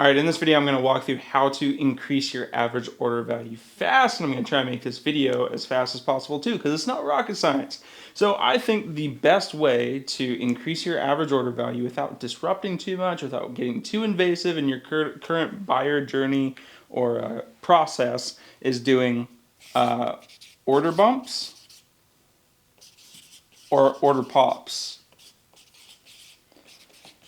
All right, in this video, I'm going to walk through how to increase your average order value fast, and I'm going to try and make this video as fast as possible too, because it's not rocket science. So I think the best way to increase your average order value without disrupting too much, without getting too invasive in your current buyer journey or process, is doing order bumps or order pops.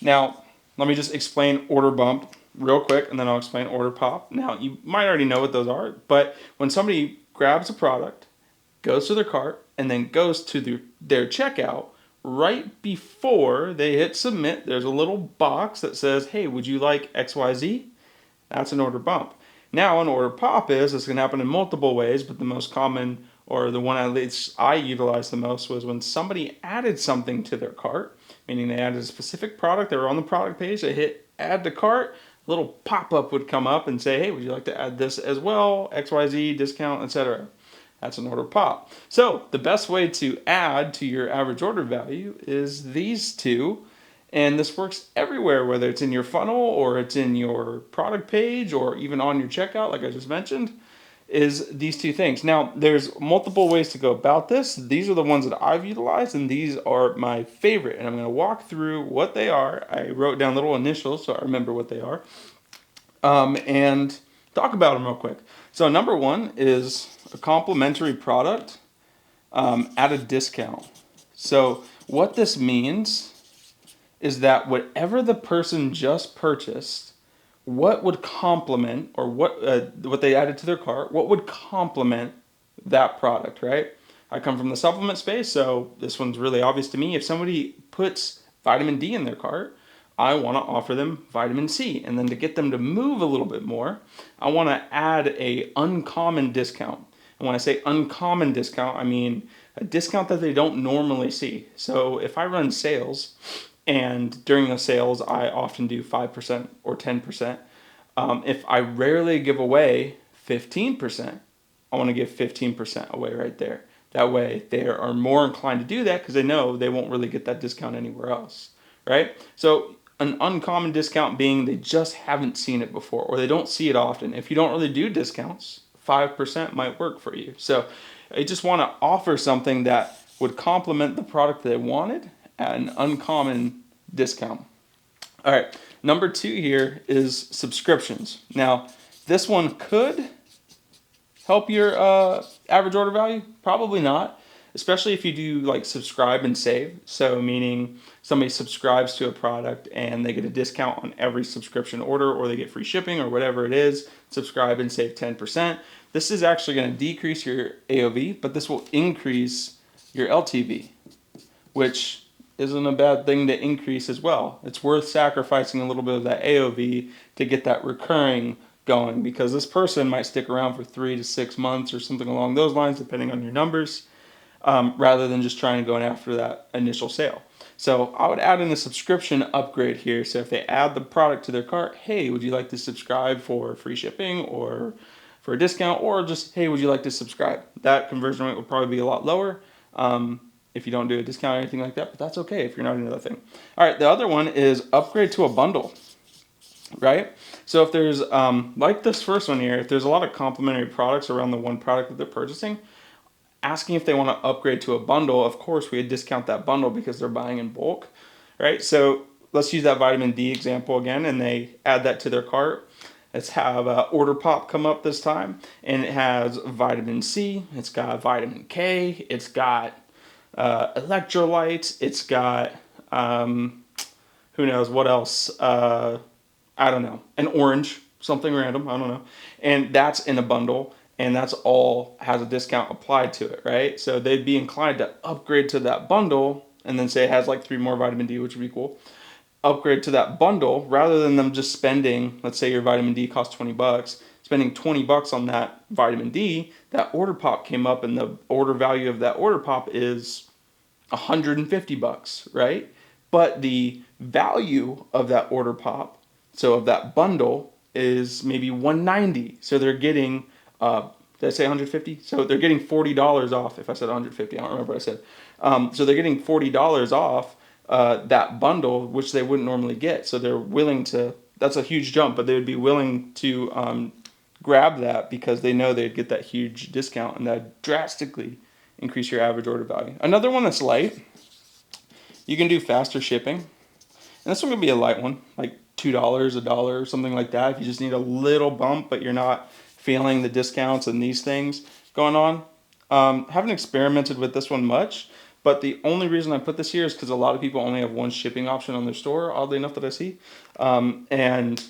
Now, let me just explain order bump real quick, and then I'll explain order pop. Now, you might already know what those are, but when somebody grabs a product, goes to their cart, and then goes to their checkout, right before they hit submit, there's a little box that says, hey, would you like XYZ? That's an order bump. Now, an order pop this can happen in multiple ways, but the most common, or the one at least I utilized the most, was when somebody added something to their cart, meaning they added a specific product, they were on the product page, they hit add to cart, a little pop-up would come up and say, hey, would you like to add this as well, XYZ, discount, etc. That's an order pop. So the best way to add to your average order value is these two. And this works everywhere, whether it's in your funnel or it's in your product page or even on your checkout, like I just mentioned, is these two things. Now, there's multiple ways to go about this. These are the ones that I've utilized, and these are my favorite. And I'm going to walk through what they are. I wrote down little initials so I remember what they are. And talk about them real quick. So number one is a complimentary product at a discount. So what this means is that whatever the person just purchased, what would complement, or what they added to their cart, what would complement that product, right? I come from the supplement space, so this one's really obvious to me. If somebody puts vitamin D in their cart, I want to offer them vitamin C. And then to get them to move a little bit more, I want to add a uncommon discount. And when I say uncommon discount, I mean a discount that they don't normally see. So if I run sales, and during the sales, I often do 5% or 10%. If I rarely give away 15%, I want to give 15% away right there. That way, they are more inclined to do that because they know they won't really get that discount anywhere else, right? So an uncommon discount being they just haven't seen it before or they don't see it often. If you don't really do discounts, 5% might work for you. So I just want to offer something that would complement the product they wanted at an uncommon discount. All right, number two here is subscriptions. Now, this one could help your average order value, probably not, especially if you do like subscribe and save. So meaning somebody subscribes to a product and they get a discount on every subscription order, or they get free shipping or whatever it is, subscribe and save 10%. This is actually going to decrease your AOV, but this will increase your LTV, which isn't a bad thing to increase as well. It's worth sacrificing a little bit of that AOV to get that recurring going, because this person might stick around for 3 to 6 months or something along those lines, depending on your numbers, rather than just trying to go after that initial sale. So I would add in a subscription upgrade here. So if they add the product to their cart, hey, would you like to subscribe for free shipping or for a discount, or just, hey, would you like to subscribe? That conversion rate will probably be a lot lower if you don't do a discount or anything like that, but that's okay if you're not into that thing. All right, the other one is upgrade to a bundle, right? So if there's, like this first one here, if there's a lot of complementary products around the one product that they're purchasing, asking if they want to upgrade to a bundle, of course we would discount that bundle because they're buying in bulk, right? So let's use that vitamin D example again, and they add that to their cart. Let's have order pop come up this time, and it has vitamin C, it's got vitamin K, it's got electrolytes, it's got who knows what else, I don't know, an orange, something random, I don't know, and that's in a bundle, and that's all has a discount applied to it, right? So they'd be inclined to upgrade to that bundle, and then say it has like 3 more vitamin D, which would be cool. Upgrade to that bundle rather than them just spending, let's say your vitamin D costs $20, spending $20 on that vitamin D. That order pop came up, and the order value of that order pop is $150, right? But the value of that order pop, so of that bundle, is maybe $190. So they're getting, did I say 150? So they're getting $40 off. If I said 150, I don't remember what I said. So they're getting $40 off that bundle, which they wouldn't normally get. So they're willing to that's a huge jump, but they would be willing to grab that because they know they'd get that huge discount, and that drastically increase your average order value. Another one that's light, you can do faster shipping. And this one could be a light one, like $2, $1, something like that. If you just need a little bump, but you're not feeling the discounts and these things going on. Haven't experimented with this one much, but the only reason I put this here is because a lot of people only have one shipping option on their store, oddly enough, that I see. And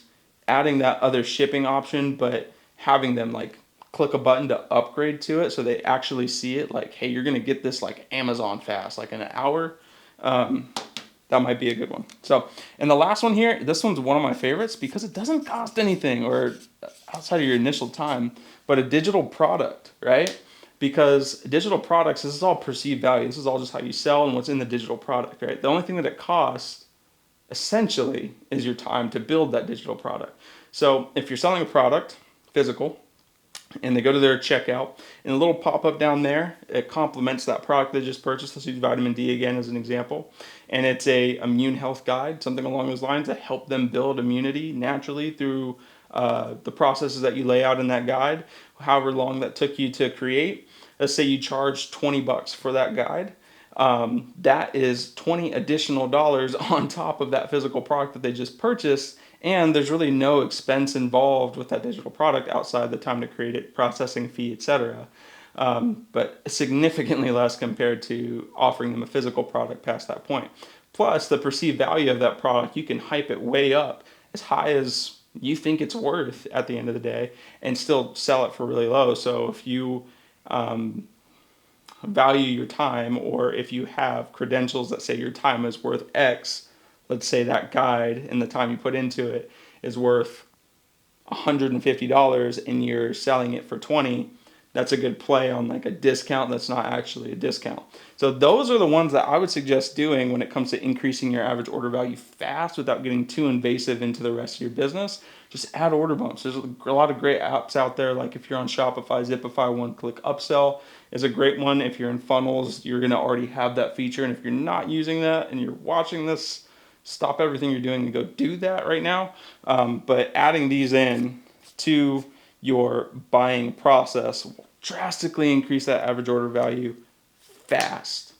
adding that other shipping option, but having them like click a button to upgrade to it so they actually see it like, hey, you're going to get this like Amazon fast, like in an hour. That might be a good one. So, and the last one here, this one's one of my favorites because it doesn't cost anything or outside of your initial time, but a digital product, right? Because digital products, this is all perceived value. This is all just how you sell and what's in the digital product, right? The only thing that it costs essentially is your time to build that digital product. So if you're selling a product, physical, and they go to their checkout, and a little pop-up down there, it complements that product they just purchased. Let's use vitamin D again as an example. And it's a immune health guide, something along those lines to help them build immunity naturally through the processes that you lay out in that guide, however long that took you to create. Let's say you charge $20 for that guide. That is $20 additional on top of that physical product that they just purchased. And there's really no expense involved with that digital product outside the time to create it, processing fee, etc. But significantly less compared to offering them a physical product past that point. Plus, the perceived value of that product, you can hype it way up as high as you think it's worth at the end of the day and still sell it for really low. So if you value your time, or if you have credentials that say your time is worth X, let's say that guide and the time you put into it is worth $150 and you're selling it for 20, that's a good play on like a discount that's not actually a discount. So those are the ones that I would suggest doing when it comes to increasing your average order value fast without getting too invasive into the rest of your business. Just add order bumps. There's a lot of great apps out there. Like if you're on Shopify, Zipify, one-click upsell is a great one. If you're in funnels, you're going to already have that feature. And if you're not using that and you're watching this, stop everything you're doing and go do that right now. But adding these in to your buying process will drastically increase that average order value fast.